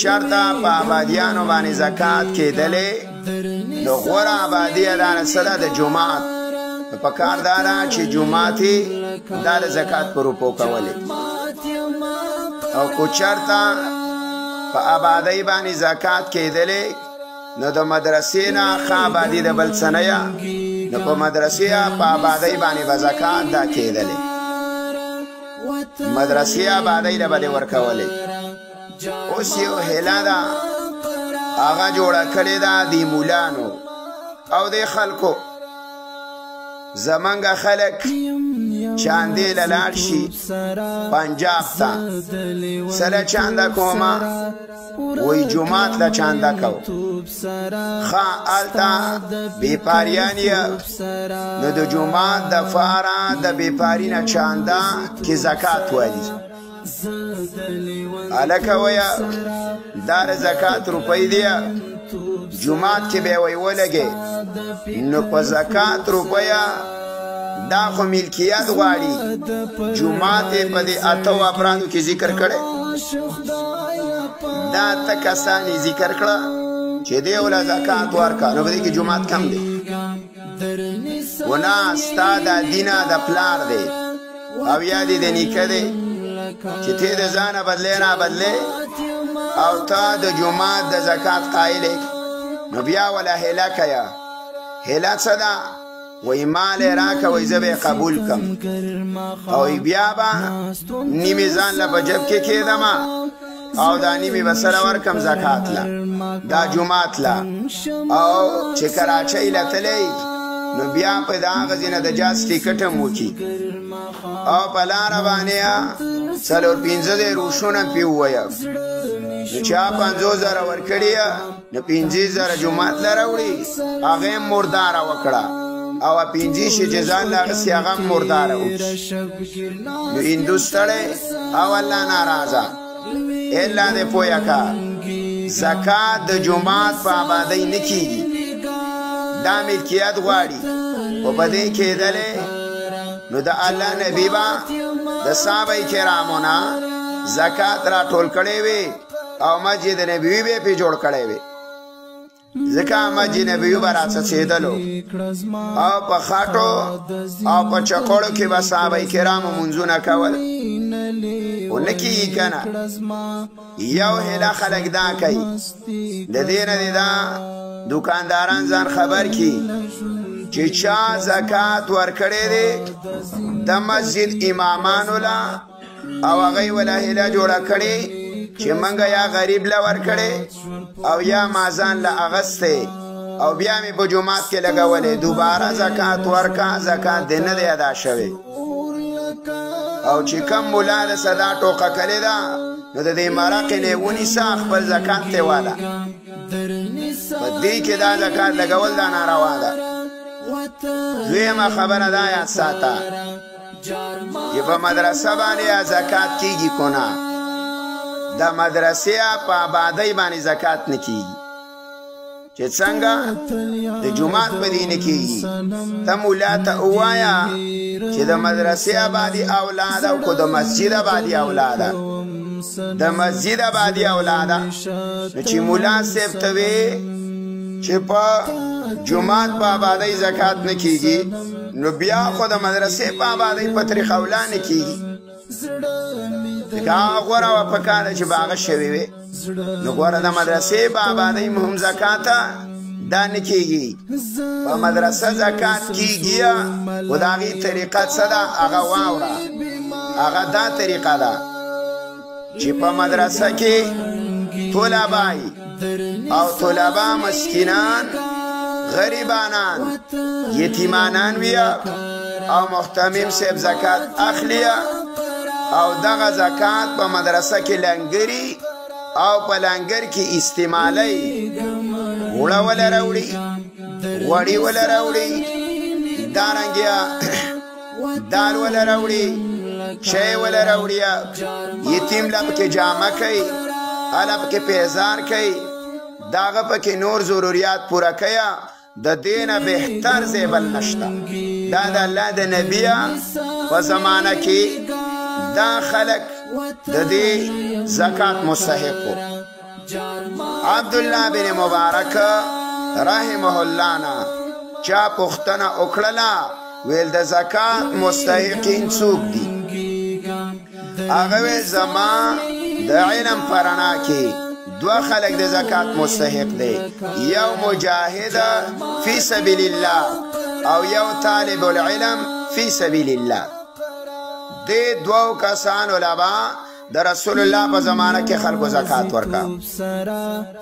چرته په آبادیانو باندې زکات کېدلې نو غوره آبادي دا سره د جومات په کار دارا چې جومات دا د زکات په روپو کولې او کو چرته په آبادی باندې زکات کېدلې نو د مدرسې نه ښه آبادي د بل څه نه یا نو په مدرسې په آبادی باندې به زکات دا کېدلې مدرسې آبادی له به ورکولې اوس یو هیله ده هغه جوړه کړې ده د مولانو او د خلکو زمونږ خلک چاندې له لاړ شي پنجاب ته سره چانده کومه وی جومات له چانده کو ښه هلته بېپاریان یې نو د جومات د فاره د بېپاري نه چانده کې زکات والي هلکه ویه دا د زکات روپۍ دی جومات کې به وی ولګې نو په زکات روپیه دا خو ملکیت غواړي جومات یې په دې اتو افرادو کې ذکر کړی دا ته کسان یې ذکر کړه چې دی وله زکات ورکړه نو په دې کې جومات کم دی ونه ستا دا دینه د پلار دی او یا دې د نیکه دی چې ته د ځانه بدلې نه بدلې او ته د جومات د زکات قایل نو بیا ولا هیله کوه هیله څه ده وی مال راکه وی زه به قبول کم او بیا به نیمې ځان له په جب کې کېدم او دا نیمې به سره ورکم زکات له دا جومات له او چې کراچۍ له تللی نو بیا په د هغه ځای نه د جاز ټیکټ هم وکړي او په لاره باندې 4-5 روشونه پې ووایه نو چا 50,000 ورکړي نو 50,000 جومات له راوړي هغه هم مرداره وکړه او 50 چې ځان له اخېستې هغه هم مرداره وکړي نو هندوستړی او الله ناراضه الا دې پویه که زکات د جومات په آبادۍ نه کېږي دا ملکیت غواړي خو په دې کېدلې نو د الله نبي به د صحابه کرامو نه زکات راټول کړی وي او مسجد نبوي به پې جوړ کړی وي ځکه مسجد نبوي به راڅڅېدلو او په خټو او په چکړو کې به صحابه کرامو منځونه کول خو نه کېږي که نه یو هیله خلک دا کوي د دې نه دې دا دکانداران ځان خبر کی چې چا زکات ورکړی دی د مسجد امامانو له او هغوی وله هیله جوړه کړې چې موږ یا غریب له ورکړې او یا ما ځان له اغستی او بیا مې په جومات کې لګولې دوباره زکات ورکه زکات دې نه دی ادا شوی او چې کم مولا د صدا ټوقه کړې ده نو د دې مرقې نه ونیسه خپل زکات ته واله په دې کې دا زکات لګول دا ناروا ده دویمه خبره دا یاد ساته چې په مدرسه باندې زکات کېږي که نه د مدرسې په آبادۍ باندې زکات نه کېږي چې څنګه د جومات په دې نه کېږي ته مولا ته ووایه چې د مدرسې آبادي اولاده او که د مسجد آبادي اولاده د مسجد آبادي اولاده نو چې مولا صاحب ته وی چې په جومات په آبادۍ زکات نه کېږي نو بیا خو د مدرسې په آبادۍ په طریقه اولا نه کېږي ځکه هغه غوره وه په کار ده چې به هغه شوې وې نو غوره د مدرسې په آبادۍ هم زکات دا نه کېږي په مدرسه زکات کېږي خو د هغې طریقه څه ده هغه واوره هغه دا طریقه ده چې په مدرسه کې طلبای او طلبا مسکینان غریبانان یتیمانان ویا او محتمم صاحب زکات اخلیا او دغه زکات په مدرسه کې لنګري او په لنګر کې استعمالي وړه ولا راوړي وړي ولا راوړي دارنګیا دال ولا راوړي شی ولا راوړي یتیم لب کې جامه کوي الب کې پیزار کوي داغه پکې نور ضرورت پوره کیا د دینه بهتر زیبل نشته دا د الله د نبی په زمانہ کې دا خلق د دې زکات مستحق عبدالله بن مبارک رحمه الله نا چا پختنه اکڑلا ویل د زکات مستحقین څوک دي هغه زما د علم پرانا کې دو خلق د زکات مستحق دی یو مجاهد فی سبیل الله او یو طالب العلم فی سبیل الله د دوو کسانو لبا د رسول الله په زمانه کې خلکو زکات ورکا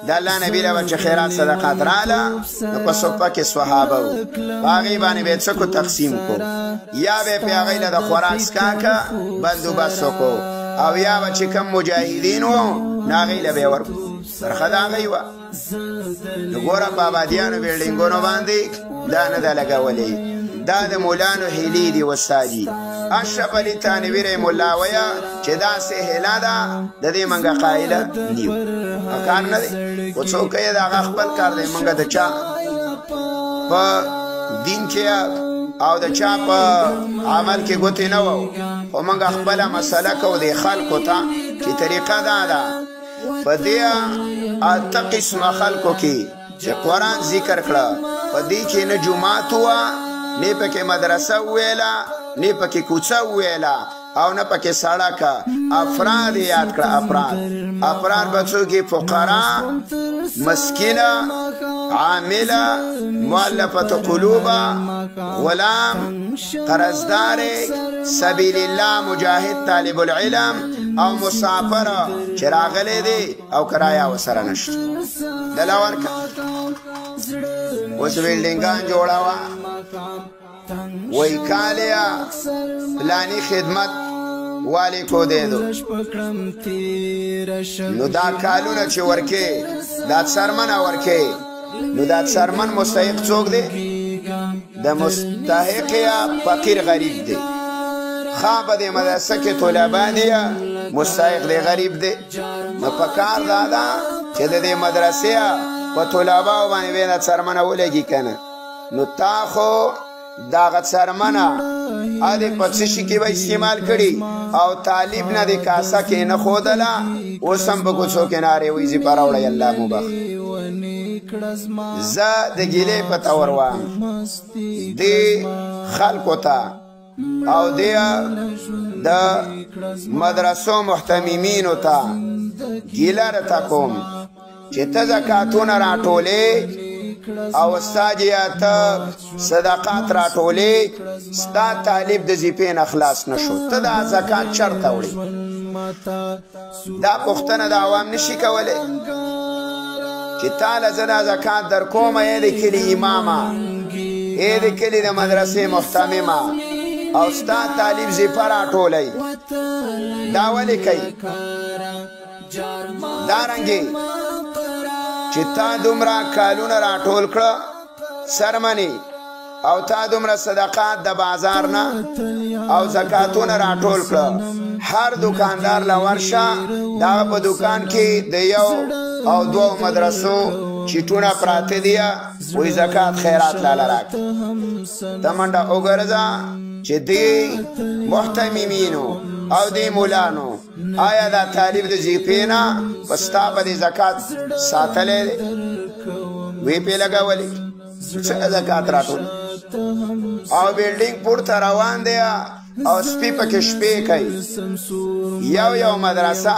د الله نبی له چې خیرات صدقات رااله نو په صفه کې صحابه باغی باندې به څه کو تقسیم کو یا به پیغی له خوراک سکاکا بندوبست کو او یا به چې کم مجاهدین وو ناغی له به ورکو برخه دا غي وا وګوره په آبادیانو بیلډینګونو باندې دا نه د لګولې دا د مولانو هیلی دی وساجي اشرف علی تانوی رحم الله ویا چې دا سه هلا ده د دې منګه قائله نیو کار نه دی او څوک یې دا خپل کار دی منګه د چا په دین کې او د چا په عمل کې ګوتې نه وو او منګه خپل مسله کو د خلکو ته چې طریقه دا ده په دې اته قسم خلکو کې چې قرآن ذکر کړه په دې کې نه جمعات وا نه پکې مدرسه ویلا نه پکې کوڅه ویلا او نه پکې سړک افراد یاد کړه افراد بچو کې فقرا مسکینه عامله مؤلفه قلوب غلام قرضدار سبیل الله مجاهد طالب العلم او مسافر چې راغلي دي او کرایا وسره نشته دلاور کا اوس ویلډینګان جوړاوه وی کالیا پلانی خدمت والی کو دے دو نو دا کالونه چې ورکه دا سرمن ورکه نو دا سرمن مستحق څوک دی د مستحق یا فقیر غریب دی خواب دی مدرسه کې طلبه دی مستحق دی غریب دی نو پکار دادا چې د دې مدرسه په طلبه باندې وینه سرمن ولګي کنه نو تا خو دا غت سرمنه اده پڅشي کې به استعمال کړي او طالب نه د کاسه کې نه خودلا اوسم به کوڅو کناره وې زی پراوړی الله مبخ ز د ګیلې په تور و دی خلکو ته او دی د مدرسو محتممین ته ګیلار ته کوم چې ته زکاتونه راټولې او استاجیات صدقات راټولې ستا طالب د زیپین اخلاص نشو ته دا زکات چرته وړي دا پښتنه د عوام نشي کوله چې تعالی زدا زکات در کومه یې د کلی امامه یې د کلی د مدرسې محتممه او ستا طالب زیپا راټولې دا ولې کوي دارنګي چې تا دومره کالونه راټول کړه سرمنی او تا دومره صدقات د بازار نه او زکاتونه راټول کړه هر دکاندار لورشه دا په دکان کې د یو او دو مدرسو چټونه پراته دي وې زکات خیرات لاله راک تمنډه وګرځا چې دی محتممینو او دی مولانو آیا دا طالب د زیپینا پستا په زکات ساتلې وی په لګولې څه زکات راټول او بیلډینګ پورته روان دی او سپی پکې شپې کوي یو مدرسه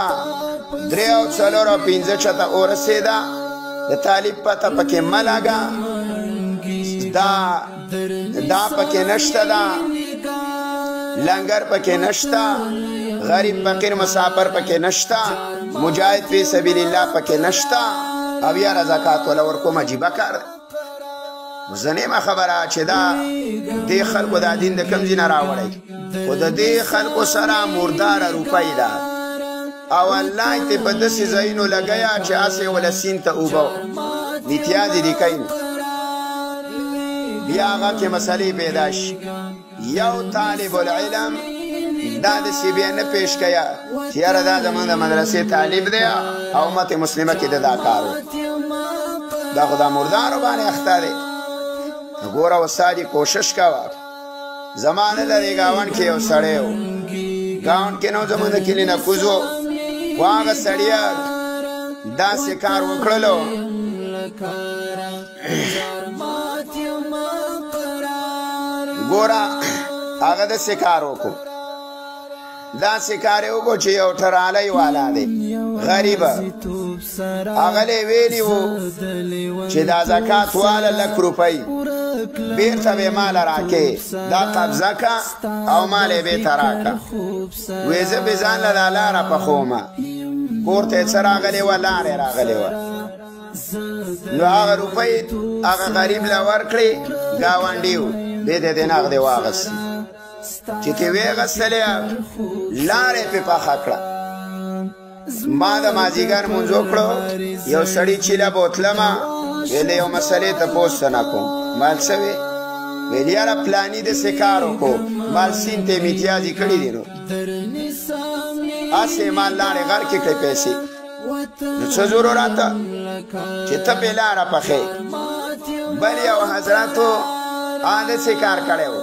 دریو څلورو پنځه چته ورسېدا د طالب پته پکې ملاګه دا پکې نشته دا لنگر پکې نشتا غریب فقیر مسافر پکې نشتا مجاهد فی سبیل الله پکې نشتا او یا زکات ولا ورکوم عجیب کار زنیمه خبره چې دا د خلکو د دین د کم زینه راوړی خو د دې خلکو سره مردار روپۍ ده او الله ته په داسې ځایونو لګیا چې اسې ولا سین ته اوبو امتیاز دي کوي بیا هغه کې مسلې پیدا شي یو طالب العلم دا د سی بی نه پیش کیا چې یاره دا زمونږ د مدرسې طالب دی او امت مسلمه کې دا کارو دا خدا مردارو باندې اخته دی ګوره وساجي کوشش کاوه زمانه لري گاون کې یو سړی و گاون کې نو زمونږ د کلی نه کوزو واغه سړیا داسې کار وکړلو ګوره هغه داسې کار وکړو داسې کار یې وکړو چې یو ټرالی والا دی غریبه هغه یې ویلي وو چې دا زکات واله 1,00,000 روپۍ بیرته به مال راکې دا قبضه که او مال یې بېرته راکه وی زه به ځان له دا لاره پخومه کور ته یې څه راغلې وه لاره یې راغلې وه نو هغه روپۍ هغه غریب له ورکړې ګاونډي و دې ته دې نغدې واغستې چې تې ویغستلې لاره یې پې پخه کړه ما د مازدیګر مونځ وکړو یو سړي چیله بوتلمه ویلې یو مسلې تپوس څه نه کوم مال څه وې ویل یاره پلاني داسې کار وکړو مال سین ته یې امتیازي کړي دي نو هسې مال لاړې غر کې کړې پیسې نو څه ضرورته چې ته پې لاره پخې بل یو حضرتو داسې کار کړی و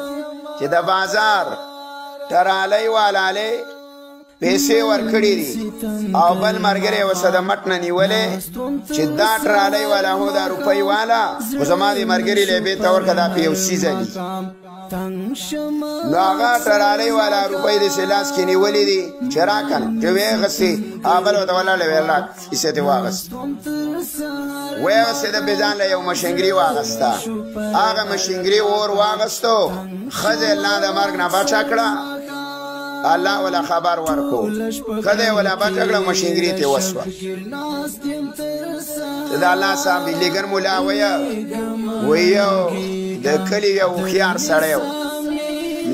چې د بازار ټرالی والالی پیسې ورکړي دي او بل ملګری ورسه د مټ نه نیولې چې دا ټرالی والا هو دا روپۍ والا خو زما دې ملګري لی بېرته ورکړه دا په یو څیزه دي نو هغه ټرالی والا روپۍ داسې لاس کې نیولې دي چې راکړه چې ویېغستې هغه بل ورته ولاړې ویل راک کیسې ترې واغست ویېغستې ده بې ځان له یو مشنګري واغسته هغه مشنګري اور واغستو ښځه الله د مرګ نه بچه کړه الله ولا خبر ورکو کده ولا بچه کړه مشنګري ته وسوه دا الله صاحب لګر مولا ویو د کلی یو خيار سړی و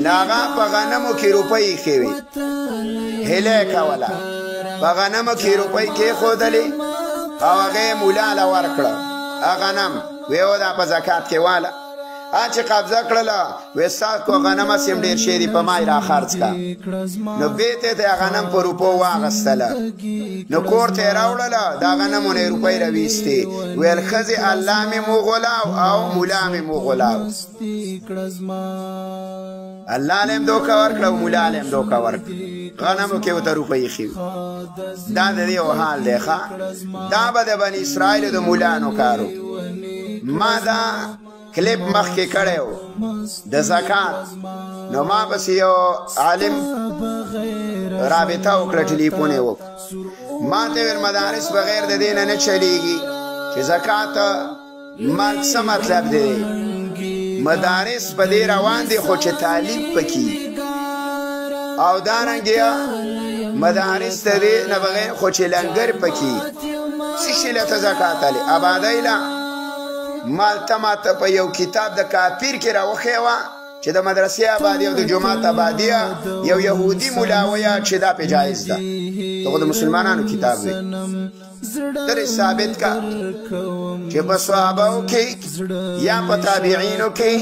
ناغه په غنمو کې روپۍ ایښې وې هیله یې کوله په غنمو کې روپۍ کېښودلې او هغه یې مولا له ورکړه غنم ویو دا په زکات کې واله چې قبضه کړله وی ستاسو غنم هسې هم ډېر شی دي په ما یې راخرڅ کړه نو بېرته یې د غنم په روپو واغستله نو کور ته یې راوړله دا غنمو نه یې روپۍ راویستې ویل ښځې الله مې مغولاو او مولا مې مغولاو الله له هم دوکه ورکړه او مولا له هم دوکه ورکړه غنمو کې ورته روپۍ ایښې دا د دې یو حال دی ښه دا به د بني اسرائیلو د مولانو کارو ما دا کلیپ مخکې کړی و د زکات نو ما پسې یو عالم رابطه وکړه ټلیفون یې وکړ ما ته ویل مدارس بغیر د دې نه چلیږي چې زکات مال څه مطلب دی مدارس په دې روان دي خو چې تعلیم پکې او دارنګې مدارس د دې نه بغیر خو چې لنګر پکې څه شي له ته زکات هلې ابادۍ له مال ته ماته په یو کتاب د کافر کې راوښې وه چې د مدرسې آبادي او د جومات آبادیه یو یهودي مولا ویه چې دا پې جایز ده دغه د مسلمانانو کتاب دی ترې ثابت کا چې په صحابهو کې یا په تابعینو کې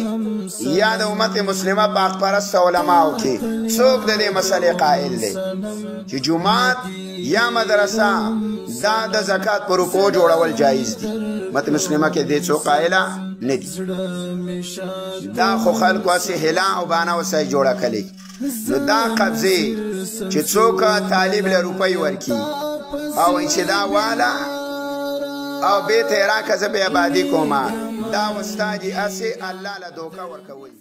یا د امت مسلمه په حقپرسته علماو کې څوک د دې مسلې قائل دی چې جومات یا مدرسه دا د زکات په روپو جوړول جایز دي امت مسلمه کې دې څوک قائله نه دي دا خو خلکو هسې هلا او بانه ورسره جوړه کړې نو دا قبضې چې څوک طالب له روپۍ ورکي او چې دا والا او بیت راکه زه به آبادي کومه دا وستا دي هسې الله له دوکه ورکول